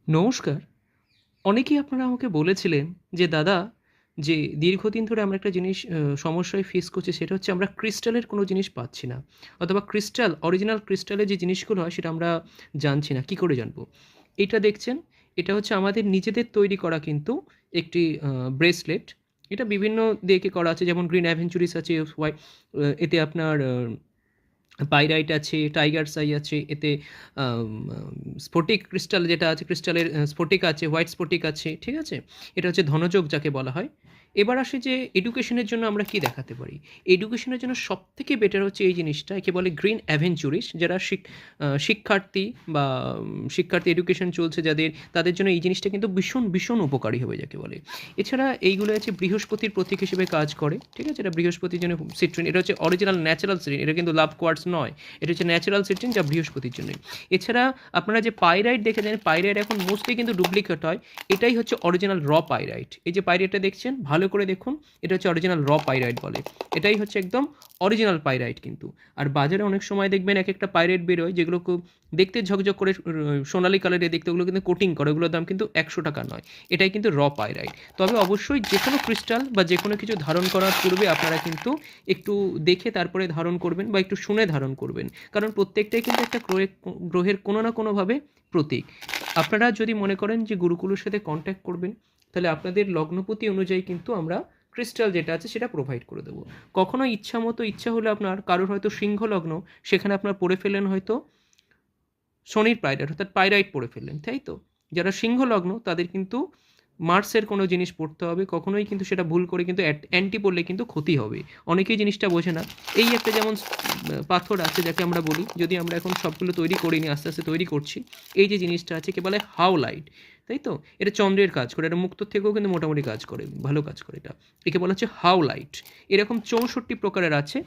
নমস্কার। অনেকেই আপনারা আমাকে বলেছিলেন যে, "দাদা, যে দীর্ঘদিন ধরে আমরা একটা জিনিস সমস্যায় ফেস করছি সেটা হচ্ছে আমরা ক্রিস্টালের কোনো জিনিস পাচ্ছি না। অথবা ক্রিস্টাল, অরিজিনাল ক্রিস্টালের যে জিনিসগুলো হয় সেটা আমরা জানছি না। কী করে জানবো?" এটা দেখছেন, এটা হচ্ছে আমাদের নিজেদের তৈরি করা কিন্তু একটি ব্রেসলেট। এটা বিভিন্ন দিয়ে করা আছে, যেমন গ্রিন অ্যাভেঞ্চুরিস আছে, এতে আপনার পাইরাইট আছে, টাইগারস আই আছে, এতে আম স্ফটিক ক্রিস্টাল যেটা আছে, ক্রিস্টালের স্ফটিক আছে, হোয়াইট স্ফটিক আছে, ঠিক আছে? এটা হচ্ছে ধনযোগ যাকে বলা হয়। এবার আসি যে এডুকেশনের জন্য আমরা কি দেখাতে পারি? এডুকেশনের জন্য সবথেকে বেটার হচ্ছে এই জিনিসটা, একে বলে গ্রিন অ্যাভেঞ্চুরিস। যারা শিক্ষার্থী বা শিক্ষার্থী এডুকেশন চলছে যাদের, তাদের জন্য এই জিনিসটা কিন্তু ভীষণ, ভীষণ উপকারী হবে যাকে বলে। এছাড়া এইগুলো হচ্ছে বৃহস্পতির প্রতীক হিসেবে কাজ করে, ঠিক আছে? এটা বৃহস্পতির জন্য সিট্রিন, এটা হচ্ছে অরিজিনাল ন্যাচারাল সিট্রিন, এটা কিন্তু লাভ কোয়ার্টজ নয়, এটা হচ্ছে ন্যাচারাল সিট্রিন যা বৃহস্পতির জন্যই। এছাড়া আপনারা যে পাইরাইট দেখেছেন, পাইরাইট এখন মোস্টলি কিন্তু ডুপ্লিকেট হয়, এটাই হচ্ছে অরিজিনাল র পাইরাইট। এই যে পাইরাইটটা দেখছেন, ভালো করে দেখুন, এটা হচ্ছে অরিজিনাল র পাইরাইট বলে, এটাই হচ্ছে একদম অরিজিনাল পাইরাইট কিন্তু। আর বাজারে অনেক সময় দেখবেন এক একটা পাইরাইট বেরোয় যেগুলো খুব দেখতে ঝকঝক করে সোনালি কালারে দেখতে, ওগুলো কিন্তু কোটিং করে, ওগুলোর দাম কিন্তু 100 টাকা নয়, এটাই কিন্তু র পাইরাইট। তবে অবশ্যই যে কোনো ক্রিস্টাল বা যে কোনো কিছু ধারণ করার পূর্বে আপনারা কিন্তু একটু দেখে তারপরে ধারণ করবেন বা একটু শুনে ধারণ করবেন, কারণ প্রত্যেকটাই কিন্তু একটা গ্রহের কোনো না কোনোভাবে প্রতীক। আপনারা যদি মনে করেন যে গুরুকুলের সাথে কন্ট্যাক্ট করবেন, তাহলে আপনাদের লগ্নপতি অনুযায়ী কিন্তু আমরা ক্রিস্টাল যেটা আছে সেটা প্রোভাইড করে দেবো। কখনো ইচ্ছা মতো, ইচ্ছা হলে আপনার কারোর হয়তো সিংহ লগ্ন, সেখানে আপনার পড়ে ফেলেন হয়তো শনির পাইরাইট, অর্থাৎ পাইরাইট পড়ে ফেললেন, তাই তো? যারা সিংহ লগ্ন তাদের কিন্তু মার্সের কোনো জিনিস পড়তে হবে, কখনোই কিন্তু সেটা ভুল করে কিন্তু অ্যান্টি পড়লে কিন্তু ক্ষতি হবে। অনেকেই জিনিসটা বোঝে না। এই একটা যেমন পাথর আছে যাকে আমরা বলি, যদি আমরা এখন সবগুলো তৈরি করিনি, আস্তে আস্তে তৈরি করছি। এই যে জিনিসটা আছে একে বলে হাওলাইট, তাই তো? এটা চন্দ্রের কাজ করে, এটা মুক্তোর থেকেও কিন্তু মোটামুটি কাজ করে, ভালো কাজ করে এটা। একে বলা হচ্ছে হাওলাইট। এরকম 64 প্রকারের আছে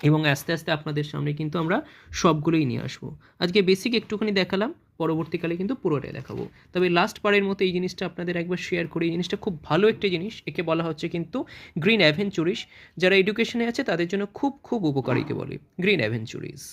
এবং আস্তে আস্তে আপনাদের সামনে কিন্তু আমরা সবগুলোই নিয়ে আসবো। আজকে বেসিক একটুখানি দেখালাম, পরবর্তীকালে কিন্তু পুরোটাই দেখাবো। তবে লাস্ট বারের মতো এই জিনিসটা আপনাদের একবার শেয়ার করি। এই জিনিসটা খুব ভালো একটা জিনিস, একে বলা হচ্ছে কিন্তু গ্রিন অ্যাভেঞ্চুরিস। যারা এডুকেশনে আছে তাদের জন্য খুব খুব উপকারীকে বলে গ্রিন অ্যাভেঞ্চুরিস।